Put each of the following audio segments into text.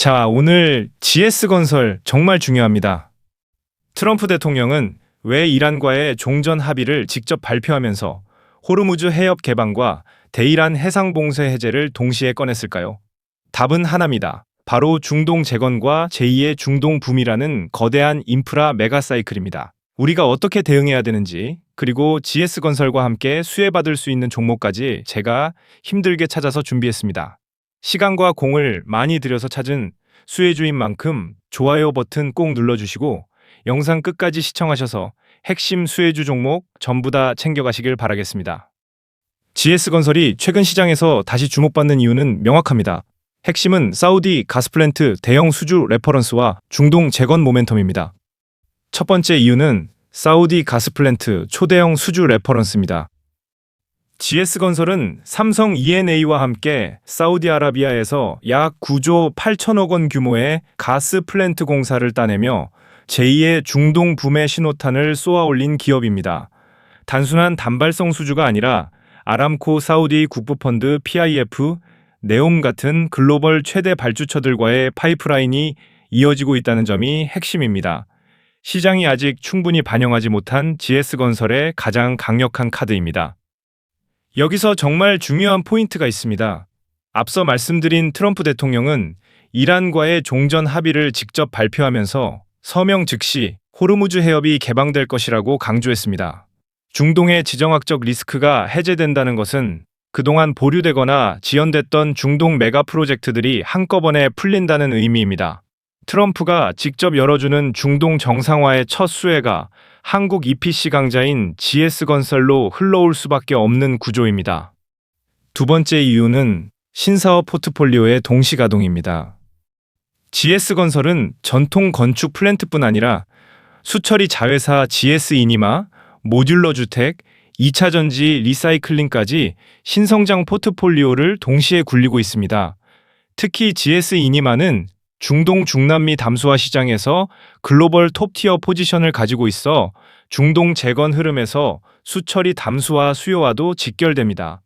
자, 오늘 GS건설 정말 중요합니다. 트럼프 대통령은 왜 이란과의 종전 합의를 직접 발표하면서 호르무즈 해협 개방과 대이란 해상 봉쇄 해제를 동시에 꺼냈을까요? 답은 하나입니다. 바로 중동 재건과 제2의 중동 붐이라는 거대한 인프라 메가사이클입니다. 우리가 어떻게 대응해야 되는지, 그리고 GS건설과 함께 수혜받을 수 있는 종목까지 제가 힘들게 찾아서 준비했습니다. 시간과 공을 많이 들여서 찾은 수혜주인 만큼 좋아요 버튼 꼭 눌러주시고 영상 끝까지 시청하셔서 핵심 수혜주 종목 전부 다 챙겨가시길 바라겠습니다. GS건설이 최근 시장에서 다시 주목받는 이유는 명확합니다. 핵심은 사우디 가스플랜트 대형 수주 레퍼런스와 중동 재건 모멘텀입니다. 첫 번째 이유는 사우디 가스플랜트 초대형 수주 레퍼런스입니다. GS건설은 삼성 E&A와 함께 사우디아라비아에서 약 9조 8천억 원 규모의 가스 플랜트 공사를 따내며 제2의 중동 붐의 신호탄을 쏘아올린 기업입니다. 단순한 단발성 수주가 아니라 아람코 사우디 국부펀드 PIF, 네옴 같은 글로벌 최대 발주처들과의 파이프라인이 이어지고 있다는 점이 핵심입니다. 시장이 아직 충분히 반영하지 못한 GS건설의 가장 강력한 카드입니다. 여기서 정말 중요한 포인트가 있습니다. 앞서 말씀드린 트럼프 대통령은 이란과의 종전 합의를 직접 발표하면서 서명 즉시 호르무즈 해협이 개방될 것이라고 강조했습니다. 중동의 지정학적 리스크가 해제된다는 것은 그동안 보류되거나 지연됐던 중동 메가 프로젝트들이 한꺼번에 풀린다는 의미입니다. 트럼프가 직접 열어주는 중동 정상화의 첫 수혜가 한국 EPC 강자인 GS건설로 흘러올 수밖에 없는 구조입니다. 두 번째 이유는 신사업 포트폴리오의 동시가동입니다. GS건설은 전통 건축 플랜트뿐 아니라 수처리 자회사 GS이니마, 모듈러 주택, 2차 전지 리사이클링까지 신성장 포트폴리오를 동시에 굴리고 있습니다. 특히 GS이니마는 중동 중남미 담수화 시장에서 글로벌 톱티어 포지션을 가지고 있어 중동 재건 흐름에서 수처리 담수화 수요와도 직결됩니다.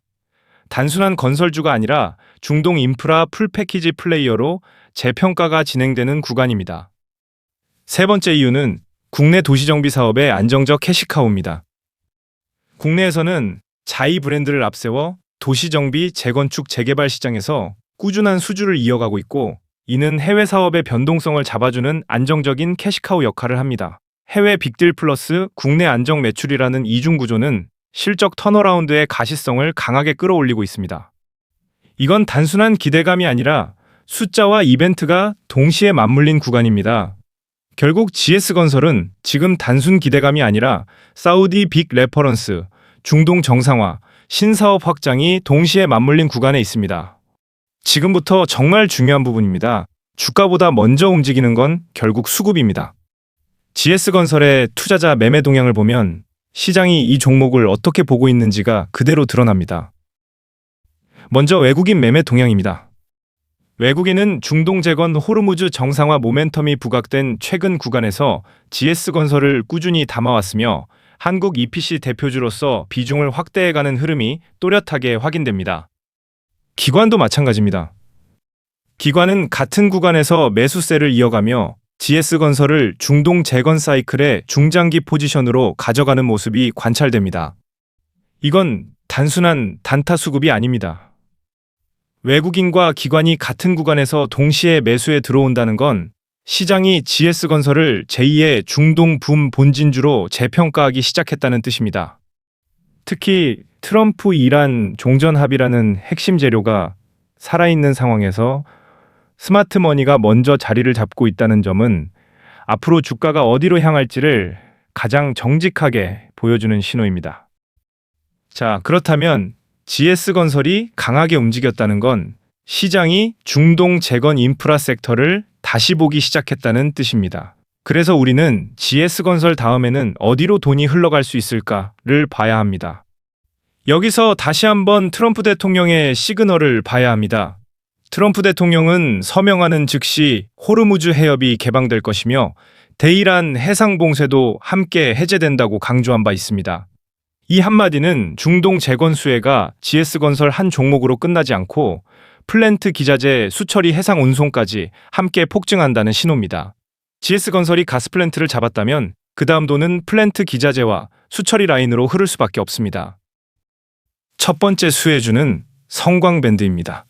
단순한 건설주가 아니라 중동 인프라 풀패키지 플레이어로 재평가가 진행되는 구간입니다. 세 번째 이유는 국내 도시정비 사업의 안정적 캐시카우입니다. 국내에서는 자이 브랜드를 앞세워 도시정비, 재건축, 재개발 시장에서 꾸준한 수주를 이어가고 있고 이는 해외 사업의 변동성을 잡아주는 안정적인 캐시카우 역할을 합니다. 해외 빅딜 플러스 국내 안정 매출이라는 이중 구조는 실적 턴어라운드의 가시성을 강하게 끌어올리고 있습니다. 이건 단순한 기대감이 아니라 숫자와 이벤트가 동시에 맞물린 구간입니다. 결국 GS건설은 지금 단순 기대감이 아니라 사우디 빅 레퍼런스, 중동 정상화, 신사업 확장이 동시에 맞물린 구간에 있습니다. 지금부터 정말 중요한 부분입니다. 주가보다 먼저 움직이는 건 결국 수급입니다. GS건설의 투자자 매매 동향을 보면 시장이 이 종목을 어떻게 보고 있는지가 그대로 드러납니다. 먼저 외국인 매매 동향입니다. 외국인은 중동 재건 호르무즈 정상화 모멘텀이 부각된 최근 구간에서 GS건설을 꾸준히 담아왔으며 한국 EPC 대표주로서 비중을 확대해가는 흐름이 또렷하게 확인됩니다. 기관도 마찬가지입니다. 기관은 같은 구간에서 매수세를 이어가며 GS건설을 중동 재건 사이클의 중장기 포지션으로 가져가는 모습이 관찰됩니다. 이건 단순한 단타 수급이 아닙니다. 외국인과 기관이 같은 구간에서 동시에 매수에 들어온다는 건 시장이 GS건설을 제2의 중동 붐 본진주로 재평가하기 시작했다는 뜻입니다. 특히 트럼프 이란 종전 합의라는 핵심 재료가 살아있는 상황에서 스마트 머니가 먼저 자리를 잡고 있다는 점은 앞으로 주가가 어디로 향할지를 가장 정직하게 보여주는 신호입니다. 자, 그렇다면 GS건설이 강하게 움직였다는 건 시장이 중동 재건 인프라 섹터를 다시 보기 시작했다는 뜻입니다. 그래서 우리는 GS건설 다음에는 어디로 돈이 흘러갈 수 있을까를 봐야 합니다. 여기서 다시 한번 트럼프 대통령의 시그널을 봐야 합니다. 트럼프 대통령은 서명하는 즉시 호르무즈 해협이 개방될 것이며 대이란 해상 봉쇄도 함께 해제된다고 강조한 바 있습니다. 이 한마디는 중동 재건 수혜가 GS건설 한 종목으로 끝나지 않고 플랜트 기자재 수처리 해상 운송까지 함께 폭증한다는 신호입니다. GS건설이 가스 플랜트를 잡았다면 그 다음 돈은 플랜트 기자재와 수처리 라인으로 흐를 수밖에 없습니다. 첫 번째 수혜주는 성광밴드입니다.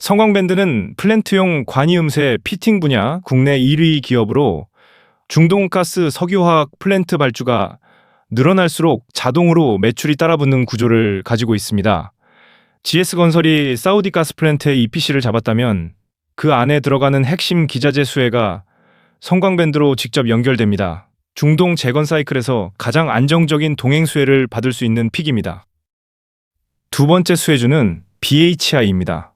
성광밴드는 플랜트용 관이음새 피팅 분야 국내 1위 기업으로 중동가스 석유화학 플랜트 발주가 늘어날수록 자동으로 매출이 따라붙는 구조를 가지고 있습니다. GS건설이 사우디 가스 플랜트의 EPC를 잡았다면 그 안에 들어가는 핵심 기자재 수혜가 성광밴드로 직접 연결됩니다. 중동 재건 사이클에서 가장 안정적인 동행 수혜를 받을 수 있는 픽입니다. 두 번째 수혜주는 BHI입니다.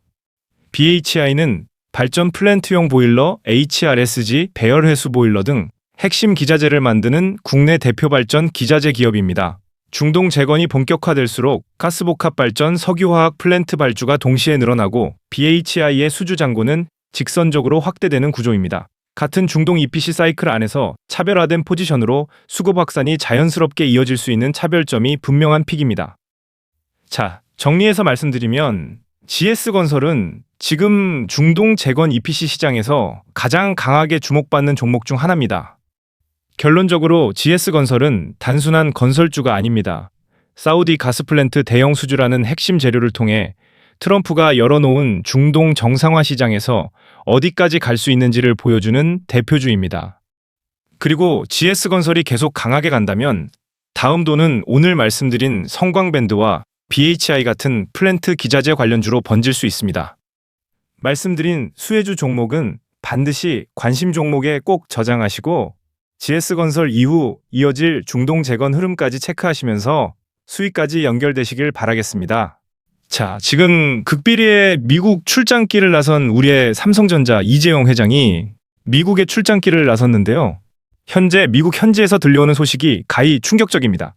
BHI는 발전 플랜트용 보일러, HRSG, 배열 회수 보일러 등 핵심 기자재를 만드는 국내 대표 발전 기자재 기업입니다. 중동 재건이 본격화될수록 가스복합 발전 석유화학 플랜트 발주가 동시에 늘어나고 BHI의 수주 잔고는 직선적으로 확대되는 구조입니다. 같은 중동 EPC 사이클 안에서 차별화된 포지션으로 수급 확산이 자연스럽게 이어질 수 있는 차별점이 분명한 픽입니다. 자, 정리해서 말씀드리면 GS건설은 지금 중동 재건 EPC 시장에서 가장 강하게 주목받는 종목 중 하나입니다. 결론적으로 GS건설은 단순한 건설주가 아닙니다. 사우디 가스플랜트 대형 수주라는 핵심 재료를 통해 트럼프가 열어놓은 중동 정상화 시장에서 어디까지 갈 수 있는지를 보여주는 대표주입니다. 그리고 GS건설이 계속 강하게 간다면 다음 돈은 오늘 말씀드린 성광밴드와 BHI 같은 플랜트 기자재 관련주로 번질 수 있습니다. 말씀드린 수혜주 종목은 반드시 관심 종목에 꼭 저장하시고 GS건설 이후 이어질 중동 재건 흐름까지 체크하시면서 수익까지 연결되시길 바라겠습니다. 자, 지금 극비리의 미국 출장길을 나선 우리의 삼성전자 이재용 회장이 미국에 출장길을 나섰는데요. 현재 미국 현지에서 들려오는 소식이 가히 충격적입니다.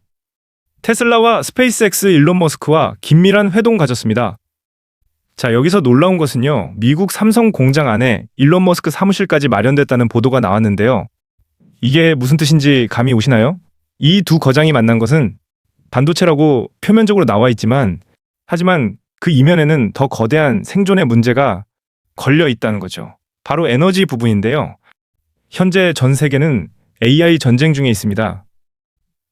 테슬라와 스페이스X 일론 머스크와 긴밀한 회동 가졌습니다. 자, 여기서 놀라운 것은요. 미국 삼성 공장 안에 일론 머스크 사무실까지 마련됐다는 보도가 나왔는데요. 이게 무슨 뜻인지 감이 오시나요? 이 두 거장이 만난 것은 반도체라고 표면적으로 나와 있지만 하지만 그 이면에는 더 거대한 생존의 문제가 걸려 있다는 거죠. 바로 에너지 부분인데요. 현재 전 세계는 AI 전쟁 중에 있습니다.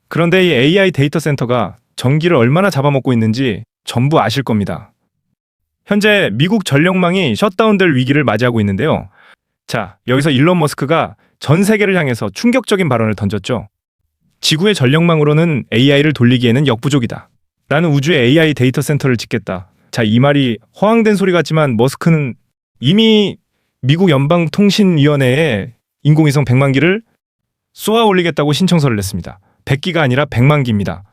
그런데 이 AI 데이터 센터가 전기를 얼마나 잡아먹고 있는지 전부 아실 겁니다. 현재 미국 전력망이 셧다운될 위기를 맞이하고 있는데요. 자, 여기서 일론 머스크가 전 세계를 향해서 충격적인 발언을 던졌죠. 지구의 전력망으로는 AI를 돌리기에는 역부족이다. 나는 우주에 AI 데이터 센터를 짓겠다. 자, 이 말이 허황된 소리 같지만 머스크는 이미 미국 연방통신위원회에 인공위성 100만 기를 쏘아 올리겠다고 신청서를 냈습니다. 100기가 아니라 100만 기입니다.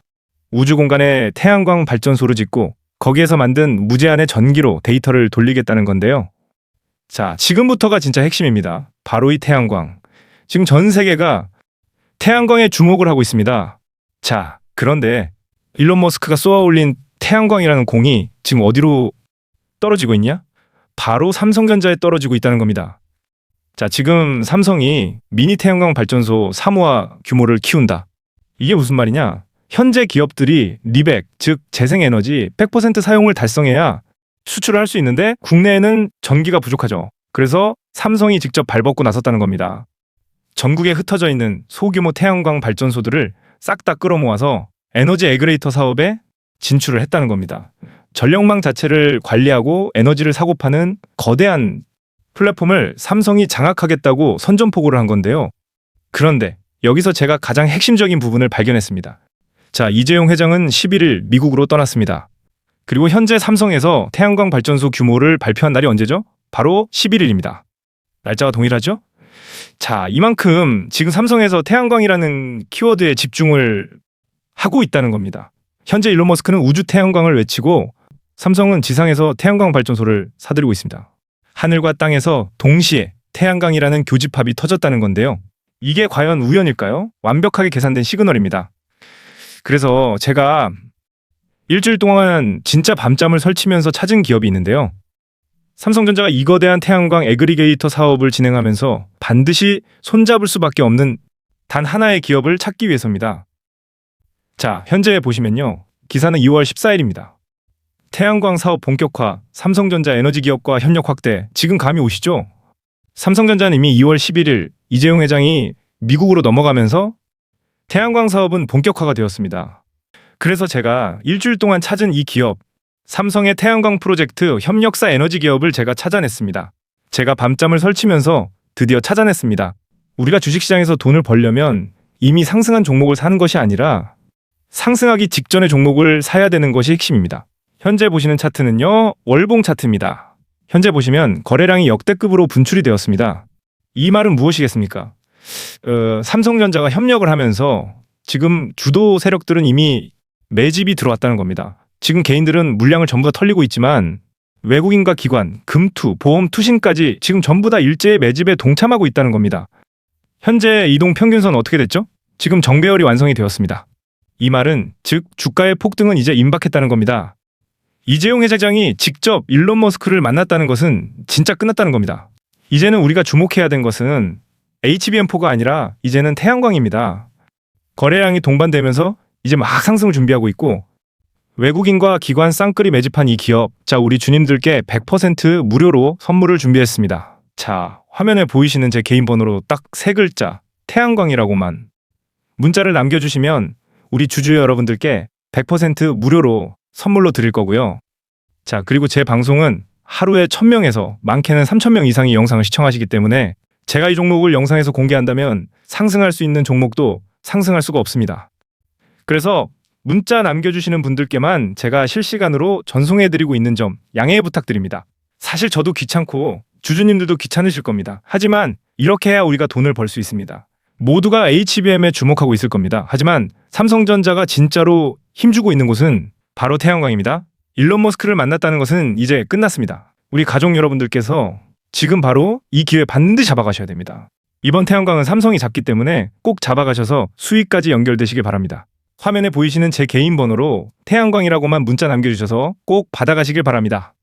우주 공간에 태양광 발전소를 짓고 거기에서 만든 무제한의 전기로 데이터를 돌리겠다는 건데요. 자, 지금부터가 진짜 핵심입니다. 바로 이 태양광. 지금 전 세계가 태양광에 주목을 하고 있습니다. 자, 그런데 일론 머스크가 쏘아 올린 태양광이라는 공이 지금 어디로 떨어지고 있냐? 바로 삼성전자에 떨어지고 있다는 겁니다. 자, 지금 삼성이 미니 태양광 발전소 사무화 규모를 키운다. 이게 무슨 말이냐? 현재 기업들이 리백, 즉 재생에너지 100% 사용을 달성해야 수출을 할 수 있는데 국내에는 전기가 부족하죠. 그래서 삼성이 직접 발벗고 나섰다는 겁니다. 전국에 흩어져 있는 소규모 태양광 발전소들을 싹 다 끌어모아서 에너지 에그레이터 사업에 진출을 했다는 겁니다. 전력망 자체를 관리하고 에너지를 사고 파는 거대한 플랫폼을 삼성이 장악하겠다고 선전포고를 한 건데요. 그런데 여기서 제가 가장 핵심적인 부분을 발견했습니다. 자, 이재용 회장은 11일 미국으로 떠났습니다. 그리고 현재 삼성에서 태양광 발전소 규모를 발표한 날이 언제죠? 바로 11일입니다. 날짜가 동일하죠? 자, 이만큼 지금 삼성에서 태양광이라는 키워드에 집중을 하고 있다는 겁니다. 현재 일론 머스크는 우주 태양광을 외치고 삼성은 지상에서 태양광 발전소를 사들이고 있습니다. 하늘과 땅에서 동시에 태양광이라는 교집합이 터졌다는 건데요. 이게 과연 우연일까요? 완벽하게 계산된 시그널입니다. 그래서 제가 일주일 동안 진짜 밤잠을 설치면서 찾은 기업이 있는데요. 삼성전자가 이 거대한 태양광 애그리게이터 사업을 진행하면서 반드시 손잡을 수밖에 없는 단 하나의 기업을 찾기 위해서입니다. 자, 현재 보시면요. 기사는 2월 14일입니다. 태양광 사업 본격화, 삼성전자 에너지 기업과 협력 확대, 지금 감이 오시죠? 삼성전자는 이미 2월 11일 이재용 회장이 미국으로 넘어가면서 태양광 사업은 본격화가 되었습니다. 그래서 제가 일주일 동안 찾은 이 기업, 삼성의 태양광 프로젝트 협력사 에너지 기업을 제가 찾아냈습니다. 제가 밤잠을 설치면서 드디어 찾아냈습니다. 우리가 주식시장에서 돈을 벌려면 이미 상승한 종목을 사는 것이 아니라 상승하기 직전의 종목을 사야 되는 것이 핵심입니다. 현재 보시는 차트는요, 월봉 차트입니다. 현재 보시면 거래량이 역대급으로 분출이 되었습니다. 이 말은 무엇이겠습니까? 삼성전자가 협력을 하면서 지금 주도 세력들은 이미 매집이 들어왔다는 겁니다. 지금 개인들은 물량을 전부 다 털리고 있지만 외국인과 기관, 금투, 보험, 투신까지 지금 전부 다 일제의 매집에 동참하고 있다는 겁니다. 현재 이동 평균선 어떻게 됐죠? 지금 정배열이 완성이 되었습니다. 이 말은 즉 주가의 폭등은 이제 임박했다는 겁니다. 이재용 회장이 직접 일론 머스크를 만났다는 것은 진짜 끝났다는 겁니다. 이제는 우리가 주목해야 된 것은 HBM4가 아니라 이제는 태양광입니다. 거래량이 동반되면서 이제 막 상승을 준비하고 있고 외국인과 기관 쌍끌이 매집한 이 기업, 자 우리 주님들께 100% 무료로 선물을 준비했습니다. 자 화면에 보이시는 제 개인 번호로 딱 3글자 태양광이라고만 문자를 남겨주시면 우리 주주 여러분들께 100% 무료로 선물로 드릴 거고요. 자 그리고 제 방송은 하루에 1000명에서 많게는 3000명 이상이 영상을 시청하시기 때문에 제가 이 종목을 영상에서 공개한다면 상승할 수 있는 종목도 상승할 수가 없습니다. 그래서 문자 남겨주시는 분들께만 제가 실시간으로 전송해드리고 있는 점 양해 부탁드립니다. 사실 저도 귀찮고 주주님들도 귀찮으실 겁니다. 하지만 이렇게 해야 우리가 돈을 벌 수 있습니다. 모두가 HBM에 주목하고 있을 겁니다. 하지만 삼성전자가 진짜로 힘주고 있는 곳은 바로 태양광입니다. 일론 머스크를 만났다는 것은 이제 끝났습니다. 우리 가족 여러분들께서 지금 바로 이 기회 반드시 잡아가셔야 됩니다. 이번 태양광은 삼성이 잡기 때문에 꼭 잡아가셔서 수익까지 연결되시길 바랍니다. 화면에 보이시는 제 개인 번호로 태양광이라고만 문자 남겨주셔서 꼭 받아가시길 바랍니다.